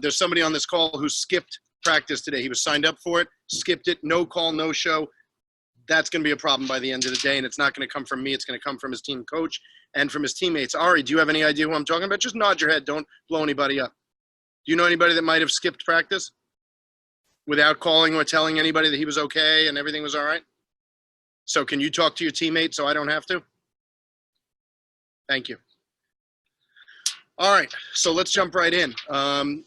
There's somebody on this call who skipped practice today. He was signed up for it, skipped it, no call, no show. That's going to be a problem by the end of the day, and it's not going to come from me. It's going to come from his team coach and from his teammates. Ari, do you have any idea who I'm talking about? Just nod your head. Don't blow anybody up. Do you know anybody that might have skipped practice without calling or telling anybody that he was okay and everything was all right? So can you talk to your teammate so I don't have to? Thank you. All right, so let's jump right in.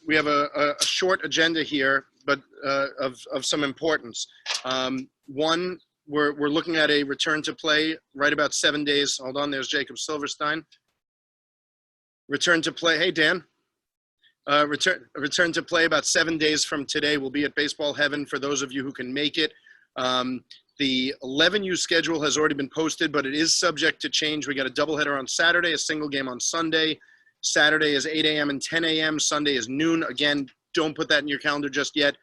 We have a short agenda here, but of some importance. One, we're looking at a return to play right about 7 days. Hold on, there's Jacob Silverstein. Return to play. Hey, Dan. Return to play about 7 days from today. We'll be at Baseball Heaven for those of you who can make it. The 11U schedule has already been posted, but it is subject to change. We got a doubleheader on Saturday, a single game on Sunday. Saturday is 8 a.m. and 10 a.m. Sunday is noon. Again, don't put that in your calendar just yet.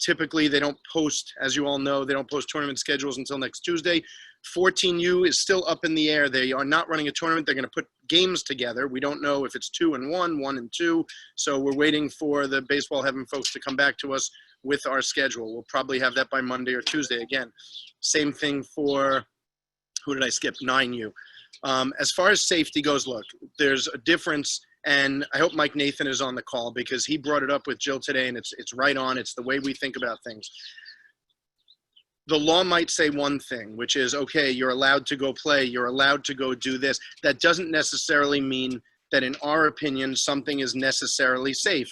Typically, they don't post, as you all know, they don't post tournament schedules until next Tuesday. 14U is still up in the air. They are not running a tournament. They're going to put games together. We don't know if it's 2 and 1, 1 and 2. So we're waiting for the Baseball Heaven folks to come back to us with our schedule. We'll probably have that by Monday or Tuesday again. Same thing for, who did I skip? 9U. As far as safety goes, look, there's a difference, and I hope Mike Nathan is on the call because he brought it up with Jill today, and it's right on. It's the way we think about things. The law might say one thing, which is, okay, you're allowed to go play, you're allowed to go do this. That doesn't necessarily mean that, in our opinion, something is necessarily safe.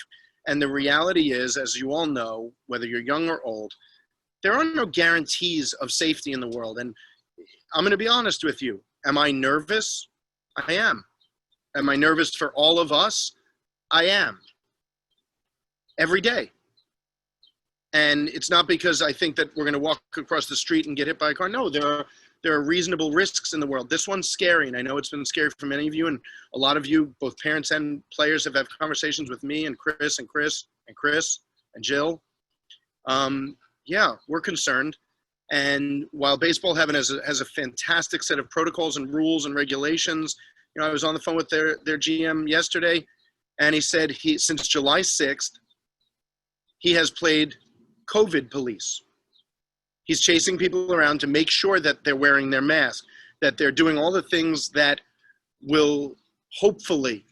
And the reality is, as you all know, whether you're young or old, there are no guarantees of safety in the world. And I'm going to be honest with you. Am I nervous? I am. Am I nervous for all of us? I am. Every day. And it's not because I think that we're going to walk across the street and get hit by a car. No, there are reasonable risks in the world. This one's scary, and I know it's been scary for many of you, and a lot of you, both parents and players, have had conversations with me and Chris and Jill. Yeah, we're concerned. And while Baseball Heaven has a fantastic set of protocols and rules and regulations, you know, I was on the phone with their GM yesterday, and he said since July 6th, he has played COVID police. He's chasing people around to make sure that they're wearing their mask, that they're doing all the things that will hopefully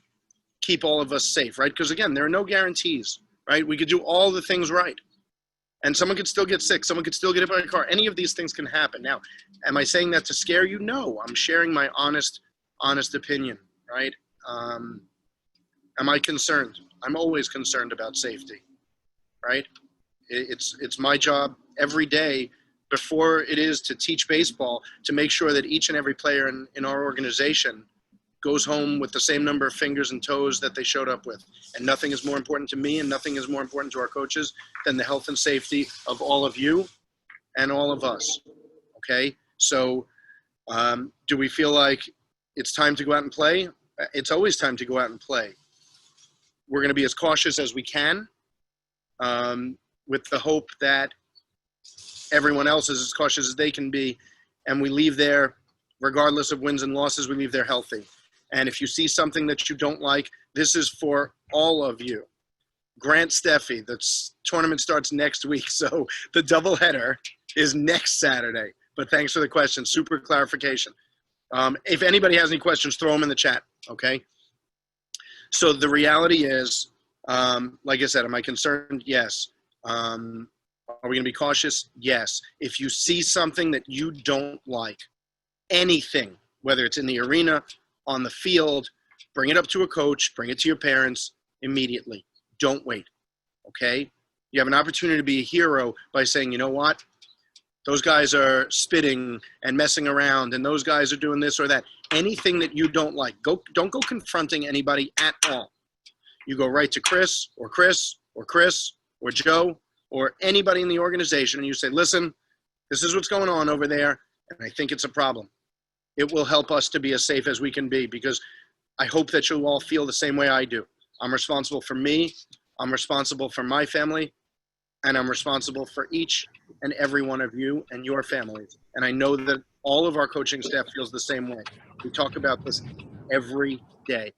keep all of us safe, right? Because again, there are no guarantees, right? We could do all the things right, and someone could still get sick. Someone could still get hit by a car. Any of these things can happen. Now, am I saying that to scare you? No, I'm sharing my honest opinion, right? Am I concerned? I'm always concerned about safety, right? It's my job every day before it is to teach baseball to make sure that each and every player in our organization goes home with the same number of fingers and toes that they showed up with. And nothing is more important to me and nothing is more important to our coaches than the health and safety of all of you and all of us, okay? So do we feel like it's time to go out and play? It's always time to go out and play. We're going to be as cautious as we can with the hope that everyone else is as cautious as they can be, and we leave there, regardless of wins and losses, we leave there healthy. And if you see something that you don't like, this is for all of you. Grant Steffi, the tournament starts next week, so the doubleheader is next Saturday. But thanks for the question. Super clarification. If anybody has any questions, throw them in the chat, okay? So the reality is, like I said, am I concerned? Yes. Are we going to be cautious? Yes. If you see something that you don't like, anything, whether it's in the arena, on the field, bring it up to a coach, bring it to your parents immediately. Don't wait, okay? You have an opportunity to be a hero by saying, you know what? Those guys are spitting and messing around, and those guys are doing this or that. Anything that you don't like, don't go confronting anybody at all. You go right to Chris or Joe or anybody in the organization, and you say, listen, this is what's going on over there, and I think it's a problem. It will help us to be as safe as we can be, because I hope that you'll all feel the same way I do. I'm responsible for me, I'm responsible for my family, and I'm responsible for each and every one of you and your families. And I know that all of our coaching staff feels the same way. We talk about this every day,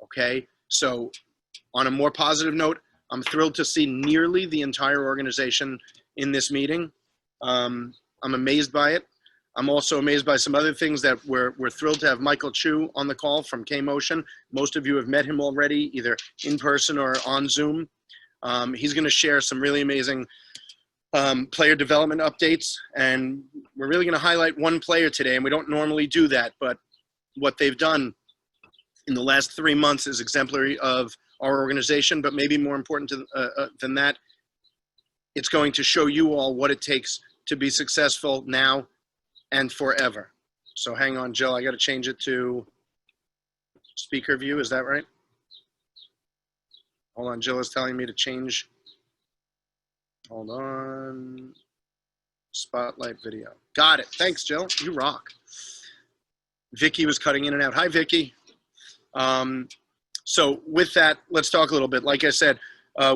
okay? So On a more positive note, I'm thrilled to see nearly the entire organization in this meeting. I'm amazed by it. I'm also amazed by some other things that we're thrilled to have Michael Chu on the call from K-Motion. Most of you have met him already, either in person or on Zoom. He's going to share some really amazing player development updates, and we're really going to highlight one player today, and we don't normally do that, but what they've done in the last 3 months is exemplary of our organization, but maybe more important than that, it's going to show you all what it takes to be successful now and forever. So hang on, Jill, I got to change it to speaker view. Is that right? Hold on, Jill is telling me to change. Hold on. Spotlight video. Got it. Thanks, Jill. You rock. Vicky was cutting in and out. Hi, Vicky. So with that, let's talk a little bit. Like I said,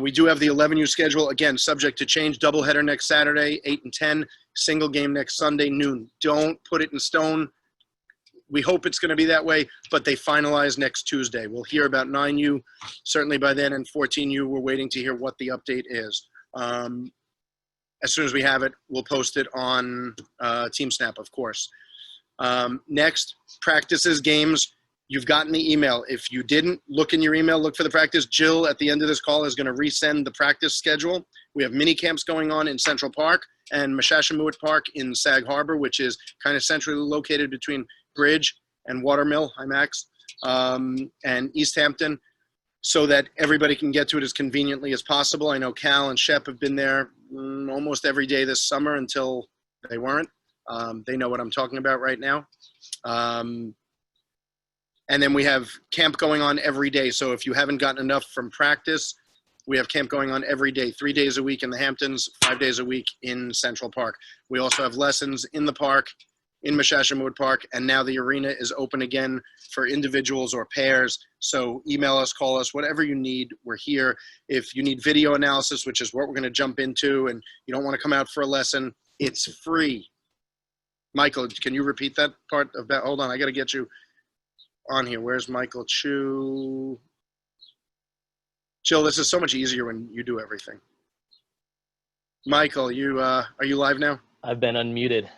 we do have the 11U schedule. Again, subject to change. Doubleheader next Saturday, 8 and 10. Single game next Sunday, noon. Don't put it in stone. We hope it's going to be that way, but they finalize next Tuesday. We'll hear about 9U certainly by then, and 14U, we're waiting to hear what the update is. As soon as we have it, we'll post it on TeamSnap, of course. Next, practices, games. You've gotten the email. If you didn't, look in your email, look for the practice. Jill, at the end of this call, is going to resend the practice schedule. We have mini camps going on in Central Park and Mashashamuit Park in Sag Harbor, which is kind of centrally located between Bridge and Watermill, hi Max, and East Hampton, so that everybody can get to it as conveniently as possible. I know Cal and Shep have been there almost every day this summer until they weren't. They know what I'm talking about right now. And then we have camp going on every day. So if you haven't gotten enough from practice, we have camp going on every day, 3 days a week in the Hamptons, 5 days a week in Central Park. We also have lessons in the park, in Mashashamuit Park, and now the arena is open again for individuals or pairs. So email us, call us, whatever you need, we're here. If you need video analysis, which is what we're gonna jump into, and you don't wanna come out for a lesson, it's free. Michael, can you repeat that part of that? Hold on, I gotta get you on here. Where's Michael Chu? Jill, this is so much easier when you do everything. Michael, are you live now? I've been unmuted.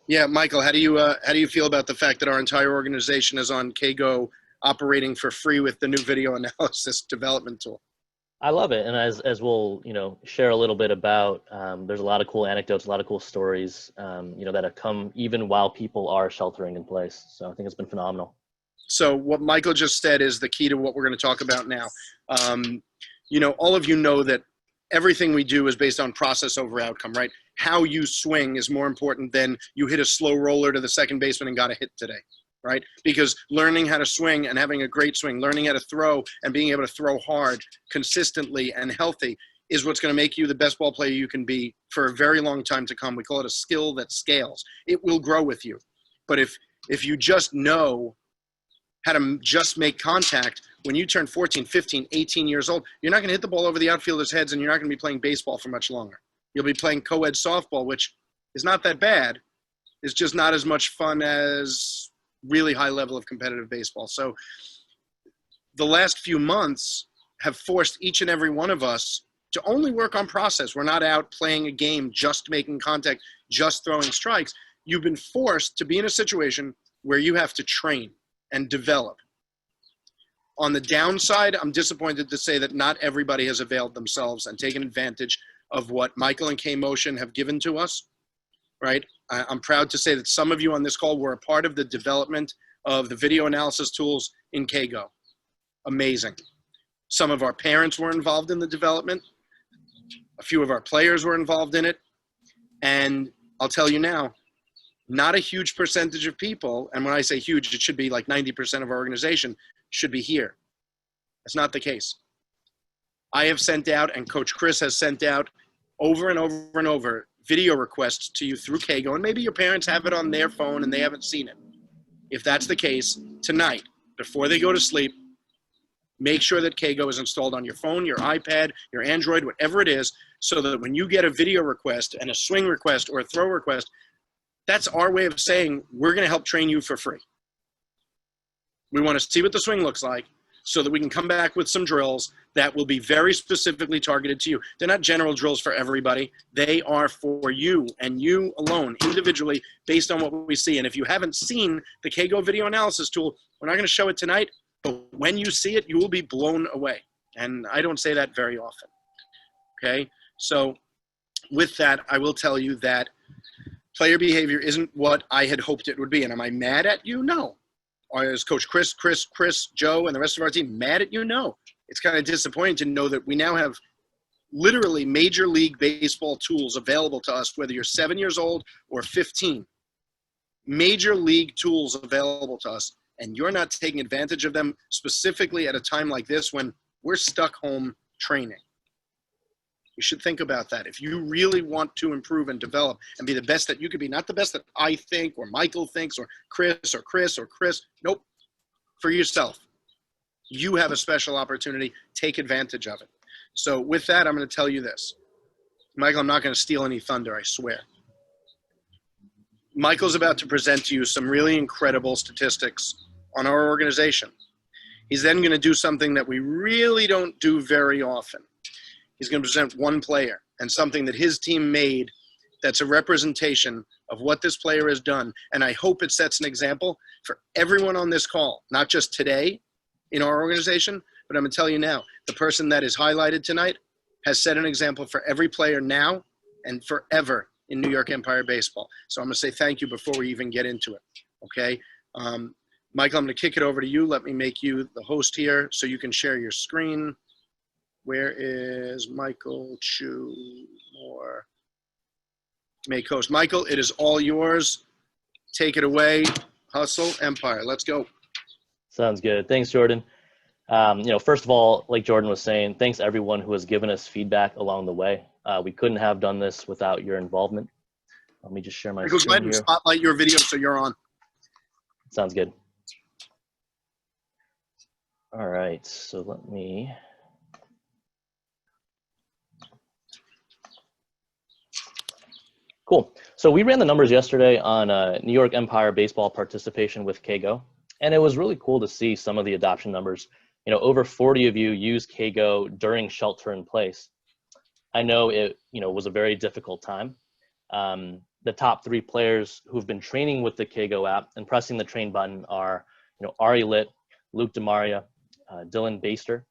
Yeah, Michael, how do you feel about the fact that our entire organization is on KGO operating for free with the new video analysis development tool? I love it, and as we'll share a little bit about, there's a lot of cool anecdotes, a lot of cool stories, that have come even while people are sheltering in place. So I think it's been phenomenal. So what Michael just said is the key to what we're going to talk about now. All of you know that everything we do is based on process over outcome, right? How you swing is more important than you hit a slow roller to the second baseman and got a hit today, right? Because learning how to swing and having a great swing, learning how to throw and being able to throw hard, consistently and healthy is what's going to make you the best ball player you can be for a very long time to come. We call it a skill that scales. It will grow with you. But if you just know how to just make contact, when you turn 14, 15, 18 years old, you're not going to hit the ball over the outfielders' heads, and you're not going to be playing baseball for much longer. You'll be playing co-ed softball, which is not that bad. It's just not as much fun as really high level of competitive baseball. So the last few months have forced each and every one of us to only work on process. We're not out playing a game, just making contact, just throwing strikes. You've been forced to be in a situation where you have to train and develop. On the downside, I'm disappointed to say that not everybody has availed themselves and taken advantage of what Michael and K-Motion have given to us, right? I'm proud to say that some of you on this call were a part of the development of the video analysis tools in KGO. Amazing. Some of our parents were involved in the development. A few of our players were involved in it. And I'll tell you now, not a huge percentage of people, and when I say huge, it should be like 90% of our organization should be here. That's not the case. I have sent out, and Coach Chris has sent out over and over and over video requests to you through KGO, and maybe your parents have it on their phone and they haven't seen it. If that's the case, tonight, before they go to sleep, make sure that KGO is installed on your phone, your iPad, your Android, whatever it is, so that when you get a video request and a swing request or a throw request, that's our way of saying we're going to help train you for free. We want to see what the swing looks like. so that we can come back with some drills that will be very specifically targeted to you. They're not general drills for everybody. They are for you and you alone, individually, based on what we see. And if you haven't seen the Kaggle video analysis tool, we're not going to show it tonight, but when you see it, you will be blown away. And I don't say that very often. Okay? So with that, I will tell you that player behavior isn't what I had hoped it would be. And am I mad at you? No. Or is Coach Chris, Joe, and the rest of our team mad at you? No. It's kind of disappointing to know that we now have literally Major League Baseball tools available to us, whether you're 7 years old or 15. Major League tools available to us, and you're not taking advantage of them specifically at a time like this when we're stuck home training. You should think about that. If you really want to improve and develop and be the best that you could be, not the best that I think or Michael thinks or Chris. Nope. For yourself. You have a special opportunity. Take advantage of it. So with that, I'm going to tell you this. Michael, I'm not going to steal any thunder, I swear. Michael's about to present to you some really incredible statistics on our organization. He's then going to do something that we really don't do very often. He's going to present one player and something that his team made that's a representation of what this player has done. And I hope it sets an example for everyone on this call, not just today in our organization, but I'm going to tell you now, the person that is highlighted tonight has set an example for every player now and forever in New York Empire Baseball. So I'm going to say thank you before we even get into it, okay? Michael, I'm going to kick it over to you. Let me make you the host here so you can share your screen. Where is Michael Chu Moore? Make host. Michael, it is all yours. Take it away. Hustle Empire. Let's go. Sounds good. Thanks, Jordan. First of all, like Jordan was saying, thanks everyone who has given us feedback along the way. We couldn't have done this without your involvement. Let me just share my Michael, screen go ahead and here. spotlight your video so you're on. Sounds good. All right, so let me. Cool. So we ran the numbers yesterday on New York Empire baseball participation with Kaggle, and it was really cool to see some of the adoption numbers. Over 40 of you used Kaggle during shelter in place. I know it, was a very difficult time. The top 3 players who've been training with the Kaggle app and pressing the train button are, Ari Litt, Luke DeMaria, Dylan Baster.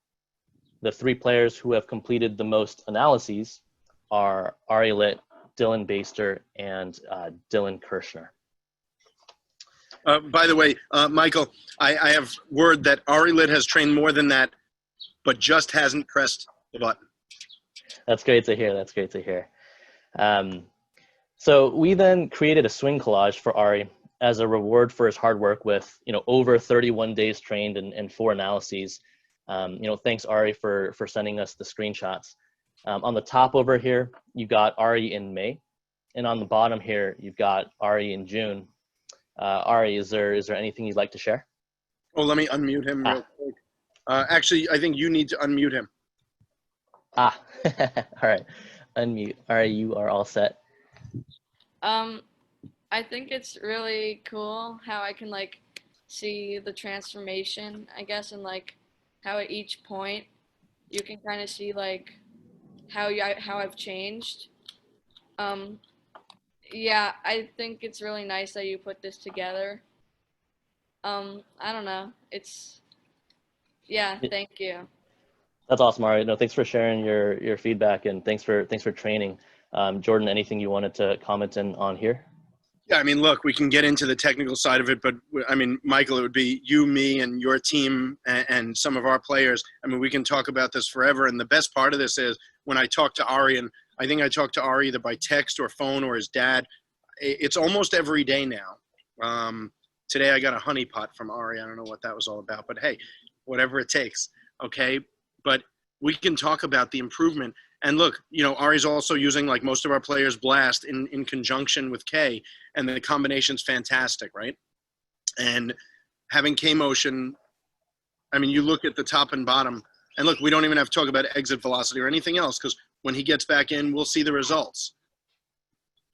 The 3 players who have completed the most analyses are Ari Litt, Dylan Baster, and Dylan Kirshner. By the way, Michael, I have word that Ari Litt has trained more than that, but just hasn't pressed the button. That's great to hear. That's great to hear. So we then created a swing collage for Ari as a reward for his hard work with, over 31 days trained and 4 analyses. Thanks Ari for sending us the screenshots. On the top over here, you got Ari in May, and on the bottom here, you've got Ari in June. Ari, is there anything you'd like to share? Oh, let me unmute him real quick. Actually, I think you need to unmute him. All right, unmute. Ari, you are all set. I think it's really cool how I can see the transformation, I guess, and how at each point you can kind of see how I've changed. Yeah, I think it's really nice that you put this together. I don't know. Thank you. That's awesome, Ari. No, thanks for sharing your feedback, and thanks for training. Jordan, anything you wanted to comment on here? Yeah, I mean, look, we can get into the technical side of it, but I mean, Michael, it would be you, me, and your team and some of our players. I mean, we can talk about this forever. And the best part of this is when I talk to Ari, and I think I talked to Ari either by text or phone or his dad, it's almost every day now. Today I got a honey pot from Ari. I don't know what that was all about, but hey, whatever it takes. Okay. But we can talk about the improvement. And look, Ari's also using, like most of our players, Blast in conjunction with K, and the combination's fantastic, right? And having K-Motion, I mean, you look at the top and bottom, and look, we don't even have to talk about exit velocity or anything else, because when he gets back in, we'll see the results.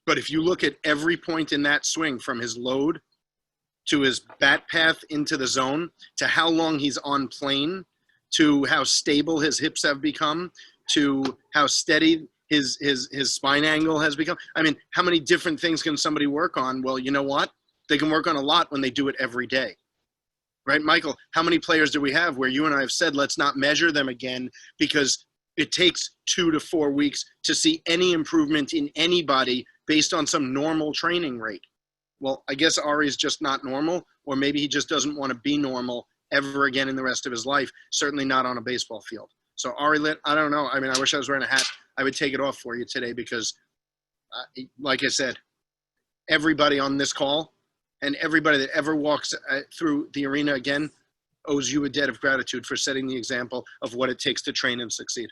But if you look at every point in that swing, from his load to his bat path into the zone to how long he's on plane to how stable his hips have become, to how steady his spine angle has become. I mean, how many different things can somebody work on? Well, you know what? They can work on a lot when they do it every day. Right, Michael? How many players do we have where you and I have said, let's not measure them again because it takes 2 to 4 weeks to see any improvement in anybody based on some normal training rate? Well, I guess Ari's just not normal, or maybe he just doesn't want to be normal ever again in the rest of his life, certainly not on a baseball field. So Ari Litt, I don't know. I mean, I wish I was wearing a hat. I would take it off for you today because, like I said, everybody on this call and everybody that ever walks through the arena again owes you a debt of gratitude for setting the example of what it takes to train and succeed.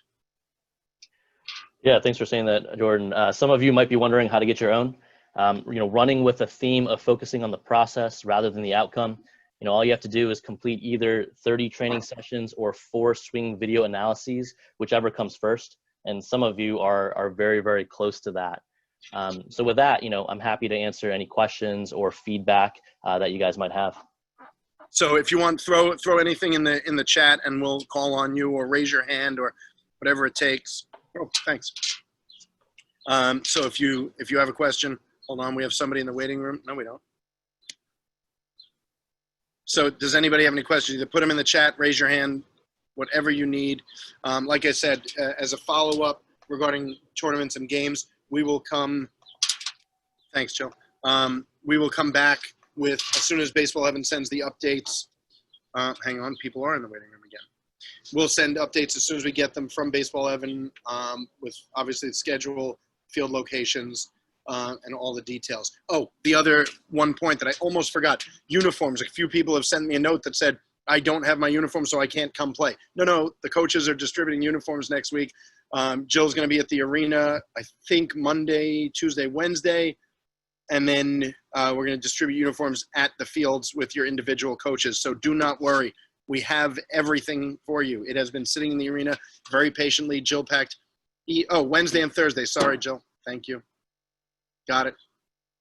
Yeah, thanks for saying that, Jordan. Some of you might be wondering how to get your own. Running with a theme of focusing on the process rather than the outcome. All you have to do is complete either 30 training sessions or 4 swing video analyses, whichever comes first. And some of you are very, very close to that. So with that, I'm happy to answer any questions or feedback that you guys might have. So if you want, throw anything in the chat and we'll call on you, or raise your hand, or whatever it takes. Oh, thanks. So if you have a question, hold on. We have somebody in the waiting room. No, we don't. So does anybody have any questions? Either put them in the chat, raise your hand, whatever you need. Like I said, as a follow-up regarding tournaments and games, we will come. Thanks, Joe. We will come back with, as soon as Baseball Heaven sends the updates. Hang on, people are in the waiting room again. We'll send updates as soon as we get them from Baseball Heaven, with obviously the schedule, field locations, and all the details. Oh, the other one point that I almost forgot, uniforms. A few people have sent me a note that said, I don't have my uniform, so I can't come play. No, the coaches are distributing uniforms next week. Jill's going to be at the arena, I think Monday, Tuesday, Wednesday. And then we're going to distribute uniforms at the fields with your individual coaches. So do not worry. We have everything for you. It has been sitting in the arena very patiently. Jill packed. Wednesday and Thursday. Sorry, Jill. Thank you. Got it.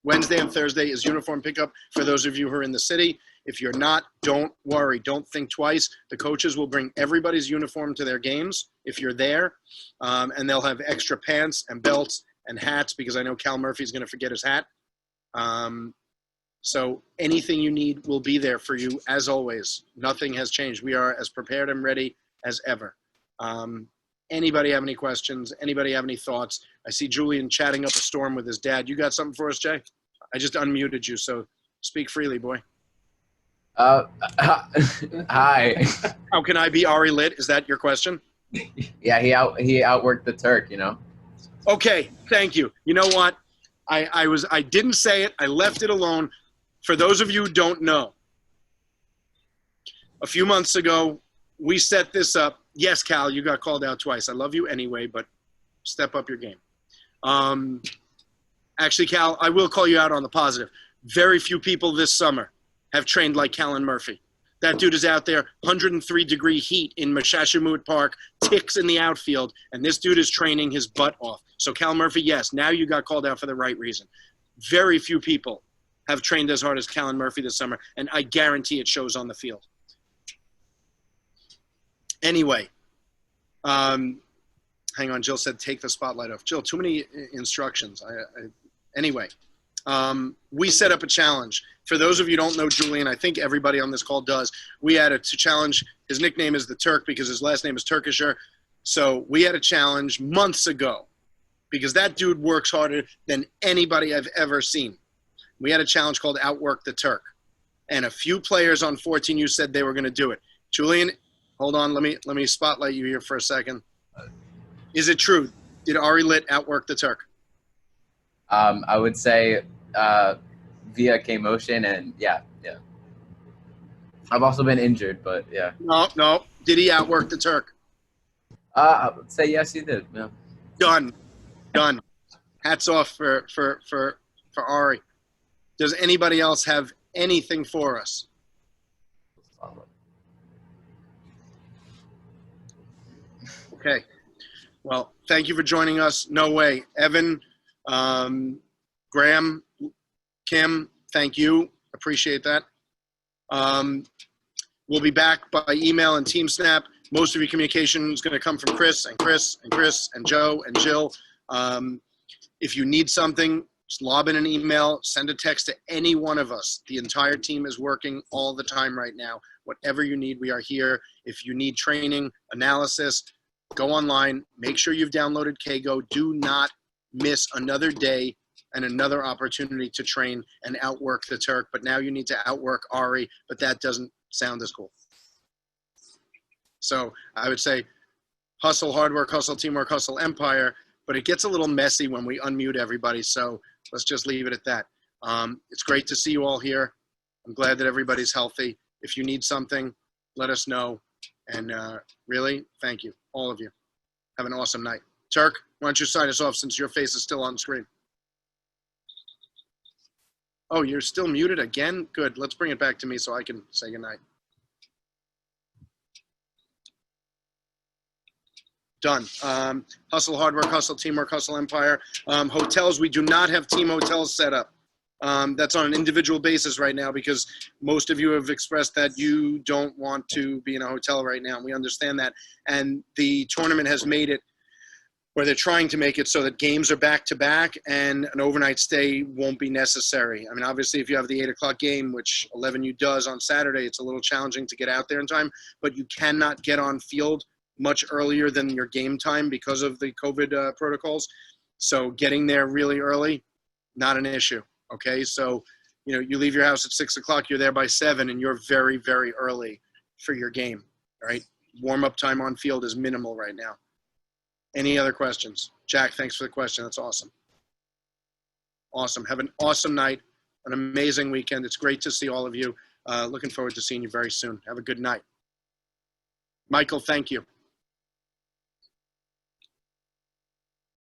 Wednesday and Thursday is uniform pickup for those of you who are in the city. If you're not, don't worry. Don't think twice. The coaches will bring everybody's uniform to their games if you're there. And they'll have extra pants and belts and hats, because I know Cal Murphy's going to forget his hat. So anything you need will be there for you, as always. Nothing has changed. We are as prepared and ready as ever. Anybody have any questions? Anybody have any thoughts? I see Julian chatting up a storm with his dad. You got something for us, Jay? I just unmuted you, so speak freely, boy. Hi. How can I be Ari Litt? Is that your question? Yeah, he outworked the Turk, Okay, thank you. You know what? I didn't say it. I left it alone. For those of you who don't know, a few months ago, we set this up. Yes, Cal, you got called out twice. I love you anyway, but step up your game. Actually, Cal, I will call you out on the positive. Very few people this summer have trained like Callan Murphy. That dude is out there, 103-degree heat in Mashashamut Park, ticks in the outfield, and this dude is training his butt off. So Cal Murphy, yes, now you got called out for the right reason. Very few people have trained as hard as Callan Murphy this summer, and I guarantee it shows on the field. Anyway, hang on, Jill said take the spotlight off. Jill, too many instructions. Anyway, we set up a challenge. For those of you who don't know Julian, I think everybody on this call does. We had a challenge. His nickname is the Turk because his last name is Turkisher. So we had a challenge months ago because that dude works harder than anybody I've ever seen. We had a challenge called Outwork the Turk. And a few players on 14U said they were going to do it. Julian, hold on. Let me spotlight you here for a second. Is it true? Did Ari Litt outwork the Turk? I would say via K-Motion, and yeah. I've also been injured, but yeah. No. Did he outwork the Turk? I would say yes, he did. Yeah. Done. Hats off for Ari. Does anybody else have anything for us? Okay. Well, thank you for joining us. No way. Evan, Graham, Kim, thank you. Appreciate that. We'll be back by email and TeamSnap most of your communication is going to come from Chris and Chris and Chris and Joe and Jill. If you need something, just lob in an email, send a text to any one of us. The entire team is working all the time right now. Whatever you need, we are here. If you need training, analysis, go online. Make sure you've downloaded Kgo. Do not miss another day and another opportunity to train and outwork the Turk. But now you need to outwork Ari, but that doesn't sound as cool. So I would say hustle, hard work, hustle, teamwork, hustle, empire. But it gets a little messy when we unmute everybody. So let's just leave it at that. It's great to see you all here. I'm glad that everybody's healthy. If you need something, let us know. And really, thank you, all of you. Have an awesome night. Turk, why don't you sign us off since your face is still on screen? Oh, you're still muted again? Good. Let's bring it back to me so I can say goodnight. Done. Hustle, hard work, hustle, teamwork, hustle, empire. Hotels, we do not have team hotels set up. That's on an individual basis right now because most of you have expressed that you don't want to be in a hotel right now. And we understand that. And the tournament has made it where they're trying to make it so that games are back to back and an overnight stay won't be necessary. I mean, obviously, if you have the 8 o'clock game, which 11U does on Saturday, it's a little challenging to get out there in time, but you cannot get on field much earlier than your game time because of the COVID protocols. So getting there really early, not an issue. Okay. So, you know, you leave your house at 6 o'clock, you're there by 7 and you're very, very early for your game. All right. Warm up time on field is minimal right now. Any other questions? Jack, thanks for the question. That's awesome. Awesome. Have an awesome night, an amazing weekend. It's great to see all of you. Looking forward to seeing you very soon. Have a good night. Michael, thank you.